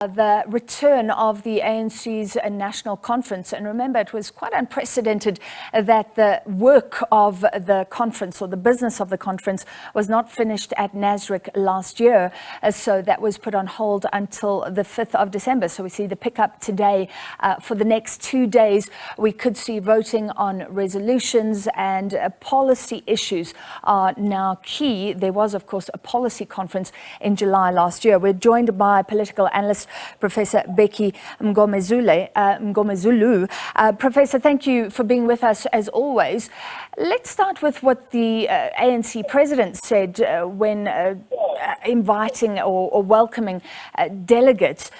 The return of the ANC's national conference. And remember, it was quite unprecedented that the work of the conference or the business of the conference was not finished at NASREC last year. So that was put on hold until the 5th of December. So we see the pickup today. For the next 2 days, we could see voting on resolutions and policy issues are now key. There was, of course, a policy conference in July last year. We're joined by political analyst Professor Bheki Mngomezulu. Professor, thank you for being with us as always. Let's start with what the ANC president said when inviting or welcoming delegates.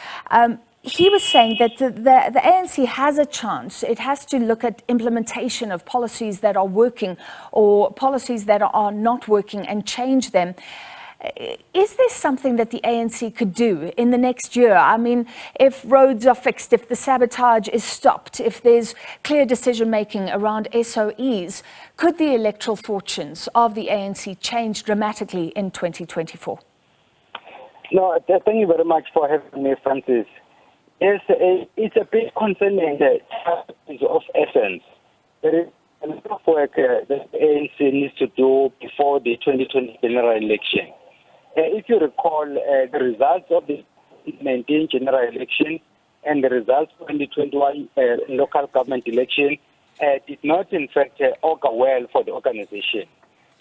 He was saying that the ANC has a chance. It has to look at implementation of policies that are working or policies that are not working and change them. Is there something that the ANC could do in the next year? I mean, if roads are fixed, if the sabotage is stopped, if there's clear decision-making around SOEs, could the electoral fortunes of the ANC change dramatically in 2024? No, thank you very much for having me, Francis. Yes, it's a bit concerning that is of essence. There is a lot of work that the ANC needs to do before the 2020 general election. If you recall, the results of the 2019 general election and the results of the 2021 local government election did not, in fact, augur well for the organization.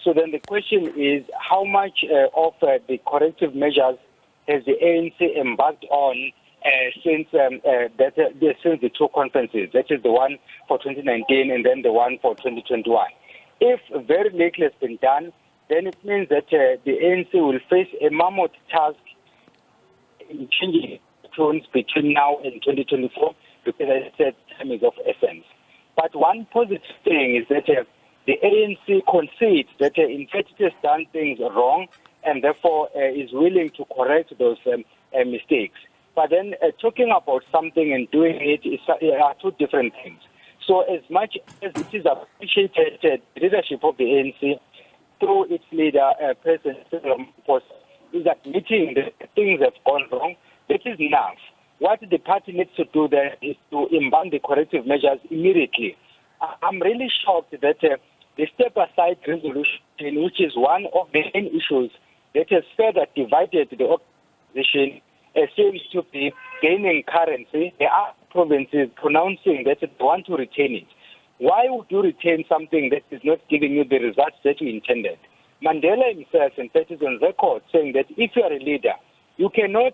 So then the question is, how much of the corrective measures has the ANC embarked on since the two conferences, that is the one for 2019 and then the one for 2021? If very little has been done, then it means that the ANC will face a mammoth task in changing tones between now and 2024, because as I said, time is of essence. But one positive thing is that the ANC concedes that in fact it has done things wrong and therefore is willing to correct those mistakes. But then talking about something and doing it are two different things. So as much as it is appreciated, the leadership of the ANC through its leader, President Ramaphosa, is admitting that things have gone wrong. That is enough. What the party needs to do then is to embank the corrective measures immediately. I'm really shocked that the step-aside resolution, which is one of the main issues that has further divided the organization, seems to be gaining currency. There are provinces pronouncing that they want to retain it. Why would you retain something that is not giving you the results that you intended? Mandela himself, in fact, is on record saying that if you are a leader, you cannot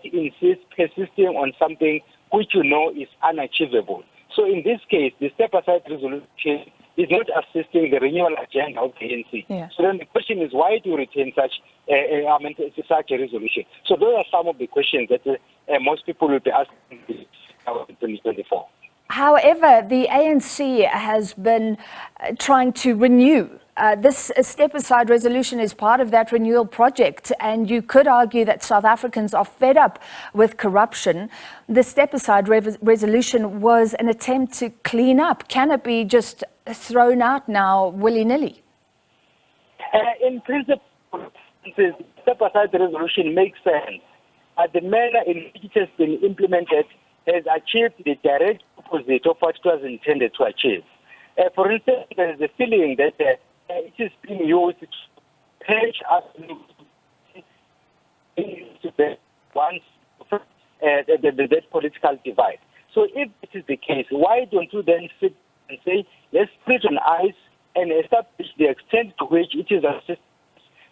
persisting on something which you know is unachievable. So in this case, the step-aside resolution is not assisting the renewal agenda of the ANC. Yeah. So then the question is, why do you retain such a resolution? So those are some of the questions that most people will be asking in 2024. However, the ANC has been trying to renew. This step-aside resolution is part of that renewal project, and you could argue that South Africans are fed up with corruption. The step-aside resolution was an attempt to clean up. Can it be just thrown out now willy-nilly? In principle, the step-aside resolution makes sense. The manner in which it has been implemented has achieved the direct opposite of what it was intended to achieve. For instance, there is a feeling that it is being used to patch us once that political divide. So if this is the case, why don't you then sit and say, let's put it on ice and establish the extent to which it is assisted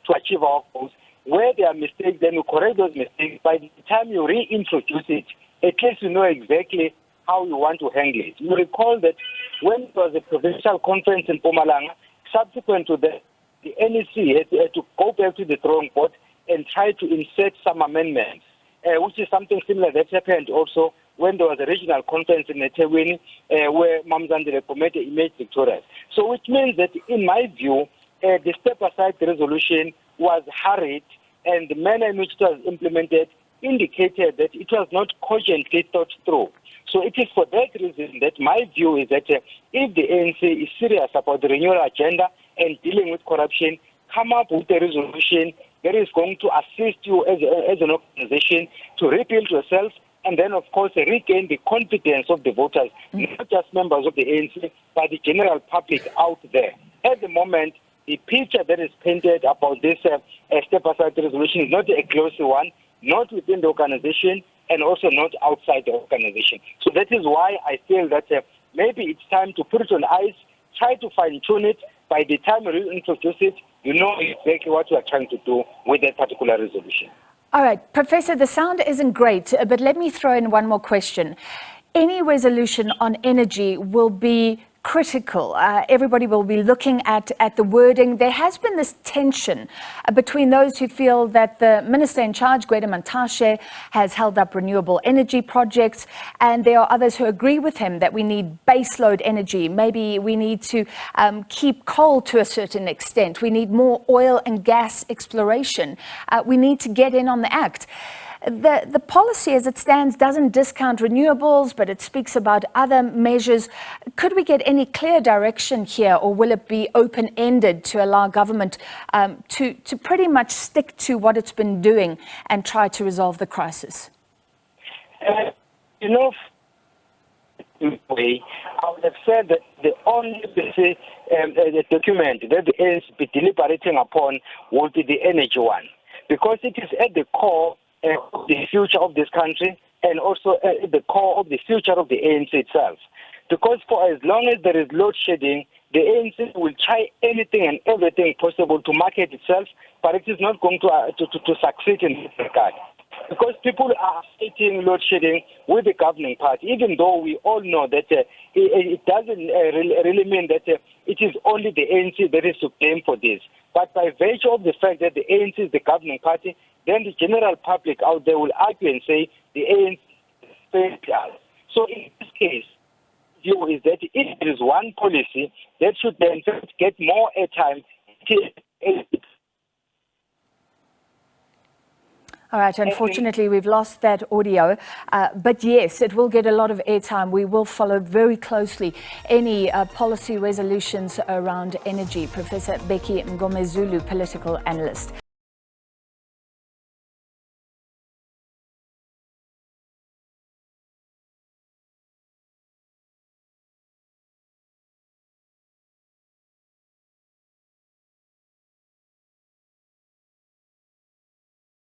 to achieve our goals? Where there are mistakes, then you correct those mistakes. By the time you reintroduce it, at least you know exactly how you want to handle it. You recall that when it was a provincial conference in Mpumalanga, subsequent to that, the NEC had to go back to the drawing board and try to insert some amendments, which is something similar that happened also when there was a regional conference in eThekwini, where Mamzandile Komete emerged victorious. So which means that, in my view, the step-aside resolution was hurried, and the manner in which it was implemented indicated that it was not cogently thought through. So it is for that reason that my view is that if the ANC is serious about the renewal agenda and dealing with corruption, come up with a resolution that is going to assist you as an organization to rebuild yourself, and then, of course, regain the confidence of the voters, not just members of the ANC, but the general public out there. At the moment, the picture that is painted about this step-aside resolution is not a close one, not within the organization, and also not outside the organization. So that is why I feel that maybe it's time to put it on ice, try to fine-tune it. By the time we introduce it, you know exactly what we are trying to do with that particular resolution. All right, Professor, the sound isn't great, but let me throw in one more question. Any resolution on energy will be critical. Everybody will be looking at the wording. There has been this tension between those who feel that the minister in charge, Gwede Mantashe, has held up renewable energy projects, and there are others who agree with him that we need baseload energy. Maybe we need to keep coal to a certain extent. We need more oil and gas exploration. We need to get in on the act. The policy as it stands doesn't discount renewables, but it speaks about other measures. Could we get any clear direction here, or will it be open-ended to allow government to pretty much stick to what it's been doing and try to resolve the crisis? You know, I would have said that the only the document that the ANC be deliberating upon will be the energy one, because it is at the core of the future of this country, and also at the core of the future of the ANC itself. Because for as long as there is load shedding, the ANC will try anything and everything possible to market itself, but it is not going to succeed in this regard. Because people are fighting load shedding with the governing party, even though we all know that it doesn't really mean that it is only the ANC that is to blame for this. But by virtue of the fact that the ANC is the governing party, then the general public out there will argue and say the ANC failed us. So in this case, view is that if there is one policy that should then get more airtime, all right, unfortunately, we've lost that audio. But yes, it will get a lot of airtime. We will follow very closely any policy resolutions around energy. Professor Bheki Mngomezulu, political analyst.